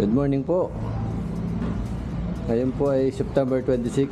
Good morning po. Ngayon po ay September 26.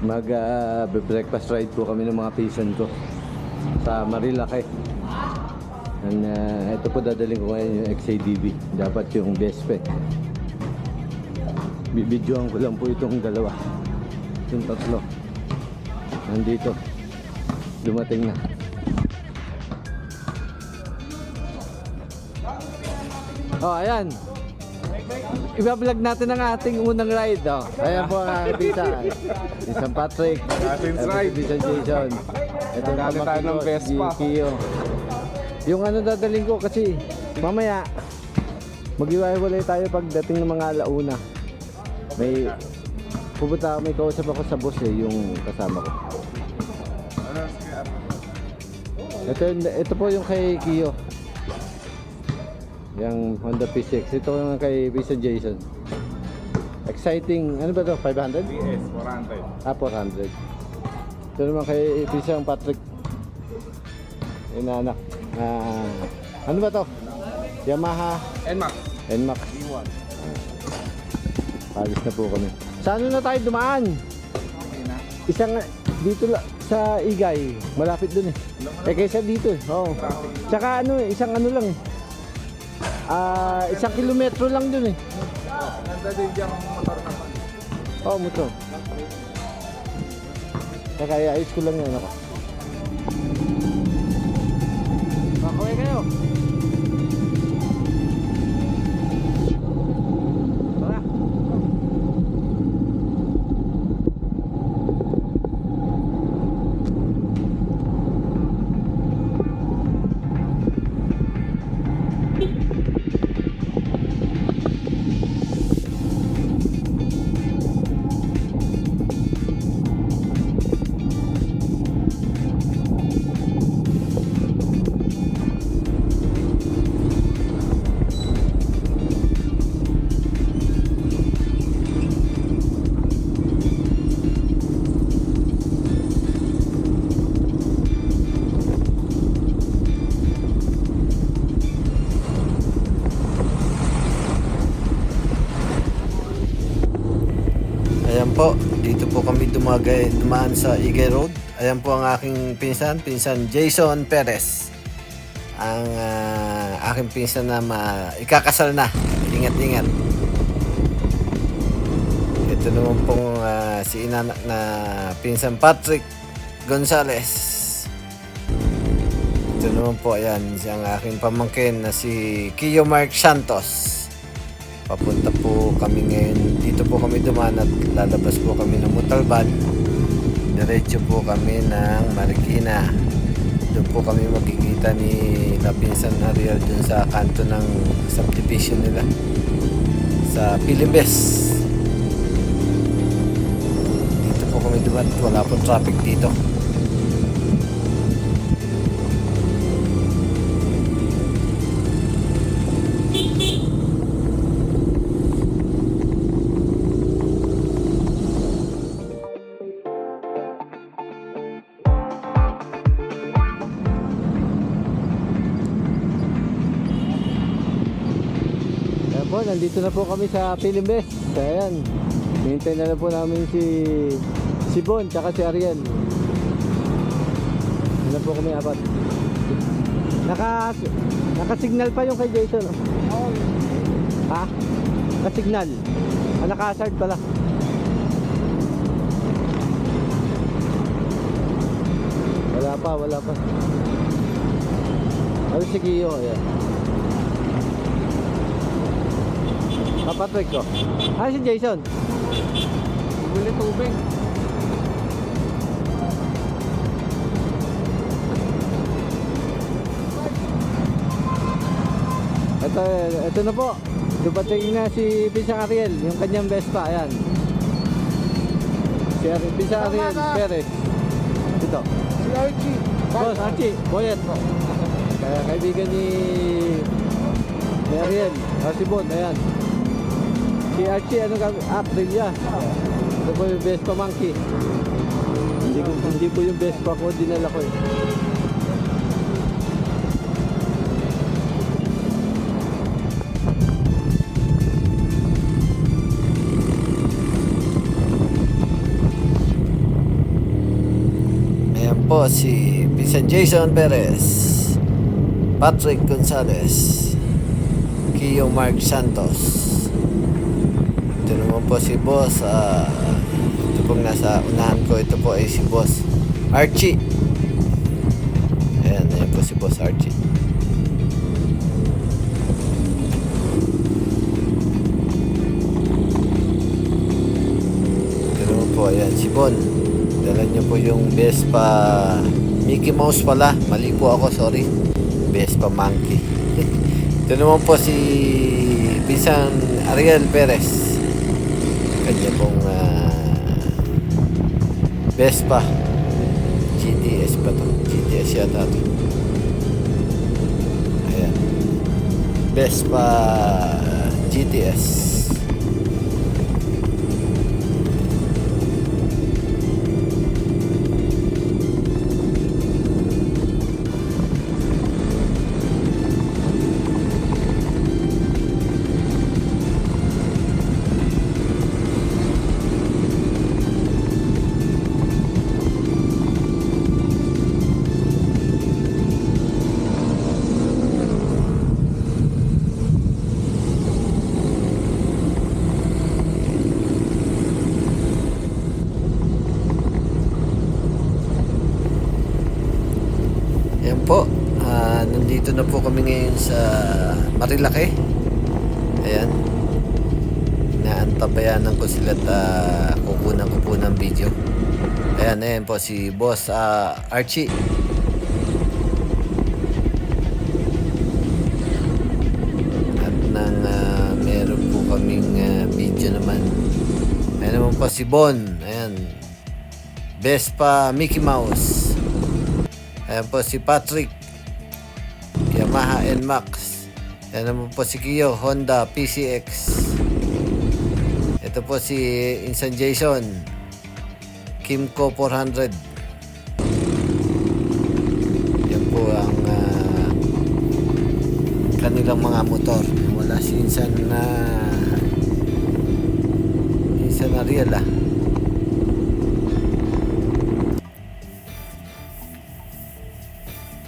Mag-breakfast ride po kami ng mga pinsan ko sa Marilaki. And ito po dadaling ko ngayon yung XADV. Dapat yung Vespe. Bibidyoan ko lang po itong dalawa. Yung tatlo. Nandito. Dumating na. Oh, ayan. Iba-vlog natin ang ating unang ride. Oh. Ayan po ang aking pizza. Isang Patrick. Ating ride. Isang Jason. Ito na Dali tayo ng Vespa. Kio. Yung ano dadaling ko kasi mamaya mag-iwalay tayo pagdating ng mga alauna. May pupunta, may kausap ako sa boss yung kasama ko. Ito po yung kay Kio. Yung Honda P6. Ito yung kay Vision Jason. Exciting. Ano ba ito? 500? PS 400. 400. Ito naman kay Vision Patrick. Inanak. Ano ba ito? Yamaha NMAX NMAX. D1. Palis na po kami. Saan na tayo dumaan? Okay na. Isang dito sa Igay. Malapit dun eh. Kaysa dito eh. Oo. Tsaka ano eh. Isang ano lang eh. 1 kilometro lang dun eh. Nanda din dyan ang motor naman. Oo, motor. Kaya ayos ko lang yan ako. Makaway kayo. Tara. Ayan po, dito po kami dumaan sa Igay Road. Ayan po ang aking pinsan Jason Perez. Ang aking pinsan na ikakasal na. Ingat-ingat. Ito naman pong si inanak na pinsan Patrick Gonzales. Ito naman po, ayan, ang aking pamangkin na si Kio Mark Santos. Papunta po kami ngayon. Dito po kami dumaan at lalabas po kami ng Montalban. Diretso po kami ng Marikina. Doon po kami magkikita ni Lapinsan Ariel dun sa kanto ng subdivision nila sa Pilimbes. Dito po kami dumaan. Wala pong traffic dito. Po, nandito na po kami sa Pilimbes. Ayan. Hintay na lang po namin si Bon tsaka si Ariel. Ano po kami apat. Naka-signal pa yung kay Jason. Oh. Ha? Naka-signal. Naka-hazard pala. Wala pa. Ano si Kio? Ayan. Patrick ko. Si Jason. Bumili tubig. Ito na po. Dumating na si Pisang Ariel, yung kanyang Vespa. Ayan. Si Pisang Ariel Perez. Ito. Si Archie. Boss, Archie. Boyet. Kaibigan ni Ariel. Si Bon. Ayan. Si Archie, ano ka? Aprilia. Ito po yung Vespa Monkey. Hindi po yung Vespa ko, dinala ko eh. po si Vincent Jason Perez, Patrick Gonzalez, Kiyo Mark Santos. Ito naman po si Boss. Ito pong nasa unahan ko. Ito po ay si Boss Archie. Ayan po si Boss Archie. Ito naman po, ayan si Bon. Dala niyo po yung Vespa Mickey Mouse pala. Mali po ako, sorry. Vespa Monkey. Ito naman po si Vincent Ariel Perez. Kanya pong Vespa GTS pa to. GTS yata to. Ayan. Vespa GTS. Ayan po, nandito na po kami ngayon sa Marilake. Ayan, inaantabayanan ko sila at kukunan ko po ng video. Ayan po si Boss Archie. At nang meron po kaming video naman. Ayan naman po si Bon. Ayan, Vespa Mickey Mouse. Ayan po si Patrick, Yamaha NMAX. Ayan naman po si Kiyo, Honda PCX. Ito po si Insan Jason, Kimco 400. Yan po ang kanilang mga motor. Wala si Insan Ariel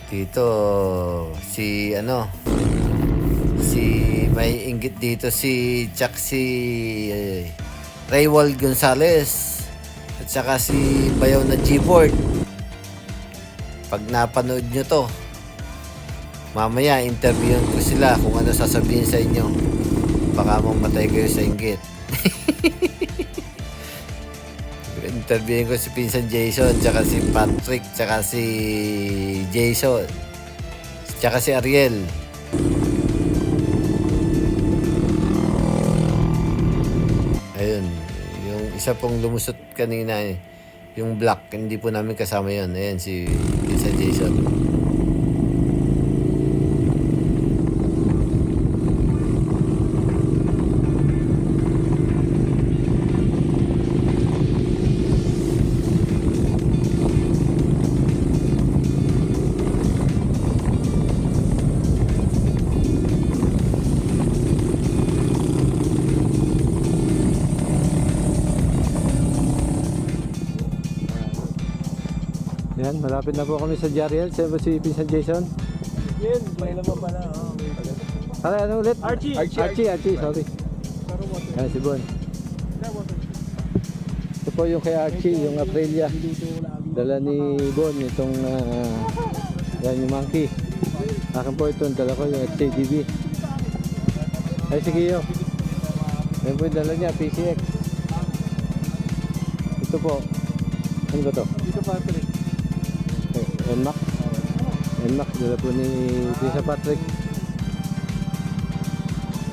Dito si may inggit dito si Raywald Gonzalez at saka si Bayaw na Gboard. Pag napanood nyo to, mamaya interviewin ko sila kung ano sasabihin sa inyo. Baka mamatay kayo sa inggit. Interviewin ko si Pinsan Jason, tsaka si Patrick, tsaka si Jason, tsaka si Ariel. Ayun, yung isa pong lumusot kanina, yung black, hindi po namin kasama yun. Ayan si Pinsan Jason. Yan, malapit na po kami sa Jariel. Saan ba si Pinsan Jason? Yun, may laman pala. Ano ulit? Archie. Sorry. Yan si Bon. Ito po yung kay Archie, yung Aprilia. Dala ni Bon, itong yan yung monkey. Akin po ito, dala ko yung XJDB. Ay, si Kiyo. Yan po yung dala niya, PCX. Ito po. Ano ba to? Dito Patrick. NMAX, dala po ni Tisa Patrick.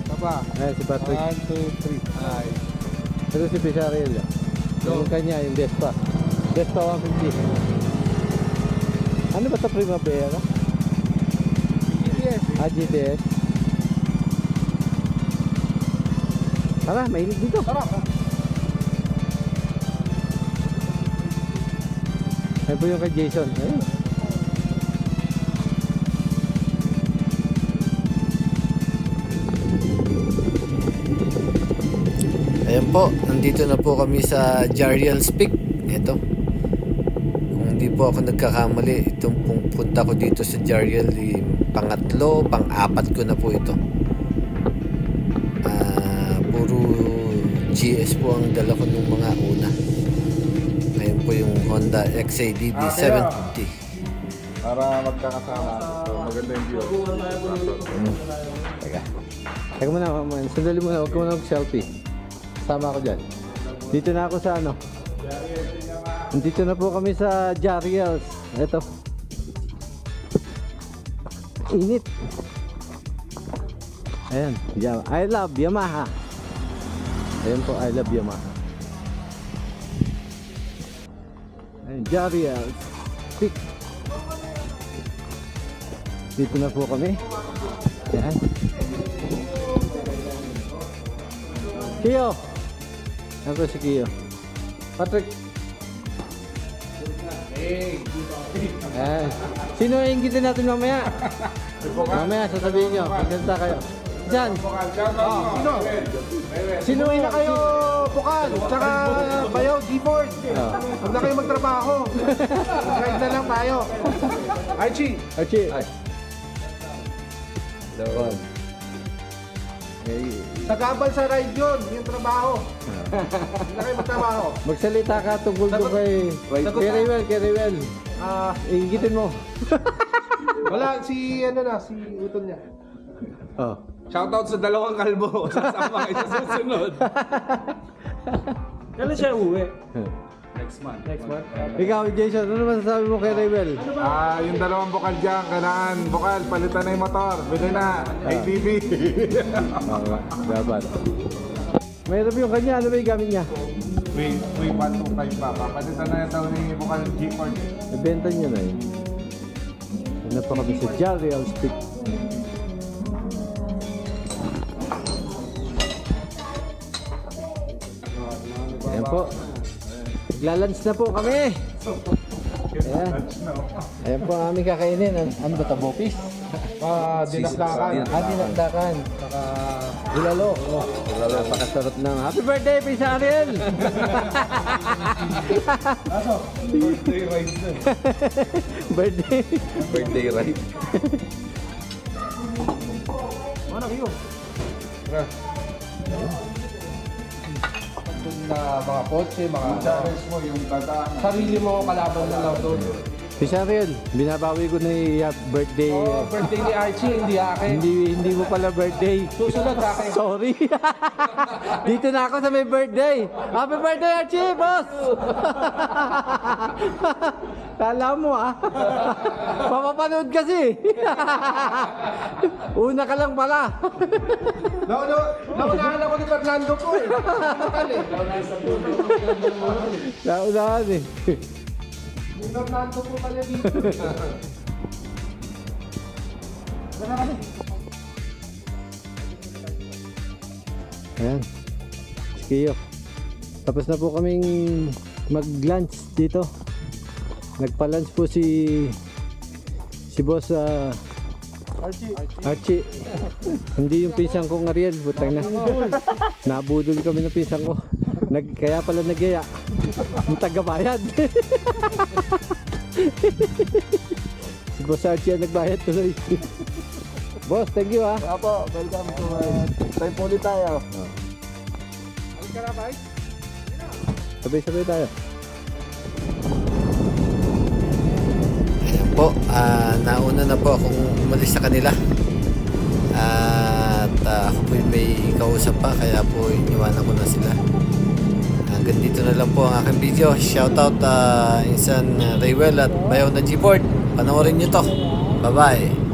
Papa. Ayan si Patrick. 1, 2, 3. Ay. Ito si Pizarrel. Yung kanya, yung Vespa 150. Ano ba ito, Primavera? GTS. GTS. Tara, mainit dito. Tara. Ayan po yung kay Jason. Ayun. Ayan po, nandito na po kami sa Jariel's Peak. Ito. Kung hindi po ako nagkakamali, itong punta ko dito sa Jariel, pangatlo, pang-apat ko na po ito. Puro GS po ang dala ko nung mga una. Ngayon po yung Honda XADV 750. Para magkakasama. So, maganda yung view. Teka muna, sandali muna, huwag ka muna mag-selfie. Sama ako dyan. Dito na ako sa ano. Dito na po kami sa Jariels. Ito. Init. Ayan, I love Yamaha. Ayan po, I love Yamaha. Ayan, Jariels. Pick. Dito na po kami. Ayan. Kiyo! Ano po si Kiyo? Patrick! Ayan. Sino yung inggitin natin mamaya? Mamaya sasabihin nyo. Magkanta kayo. Diyan! Sino na kayo, Bukal, tsaka Bayaw, G-Board. Huwag na kayo magtrabaho. Ride na lang tayo. Archie, Archie! Doon. nagabal sa ride yun, yung trabaho. Huwag na kayo magtrabaho. Magsalita ka tungkol doon kay Rewel, kay Rewel. Inggitin mo. Wala, si utol niya. Oh. Shoutout sa dalawang kalbo. Sasama kayo sa susunod. Kailan siya uwi? Next month. Ikaw, Jason, ano masasabi mo kay Rewel? Yung dalawang bukal dyan, kailangan bukal, palitan na yung motor. Bili na, ATV. Dapat. Mayroon yung kanya, ano ba yung gamit niya? Wait, 125 pa. Papalitan na yung daw ni bukal G-Ford. Ibenta niya na yun. Ano pa kami sa Jariel Speak. Ayan po. Maglalunch na po kami. Ayan. Ayan po ang aming kakainin. Ano ba ito? Bopis? Dinakdakan. Dinakdakan. Saka bulalo. Napakasarap ng happy birthday, Pisa Ariel! Birthday ride na. Birthday. Birthday ride. Ano kayo? Na mga kotse, mga Challenge mo yung dadaan. Sarili mo kalaban na lang doon. Pisa Ariel, binabawi ko na yung birthday. Birthday ni Archie, hindi akin. Hindi mo pala birthday. Susunod sa akin. Sorry. Dito na ako sa may birthday. Happy birthday, Archie, boss! Kala mo Papapanood kasi. Una ka lang pala. Naunahan ako ni Fernando po eh. Naunahan eh. Ni Fernando po pala dito. Ayan. Skiyo. Tapos na po kaming mag-lunch dito. Nagpa-lunch po si boss Archie. Hindi yung pinsan kong Ariel, butang na. Nabudol kami ng pinsan ko. Kaya pala nagyaya. Yung tagabayad. Si boss Archie ang nagbayad tuloy. Boss, thank you Apo, welcome to time po ulit tayo. Sabay-sabay tayo. Ayan po, nauna na po akong umalis sa kanila. At ako po may kausap pa, kaya po iniwanan ko na sila. Hanggang dito na lang po ang aking video. Shoutout Insan Rewel at Bayaw na G-Board. Panoorin nyo to. Bye-bye.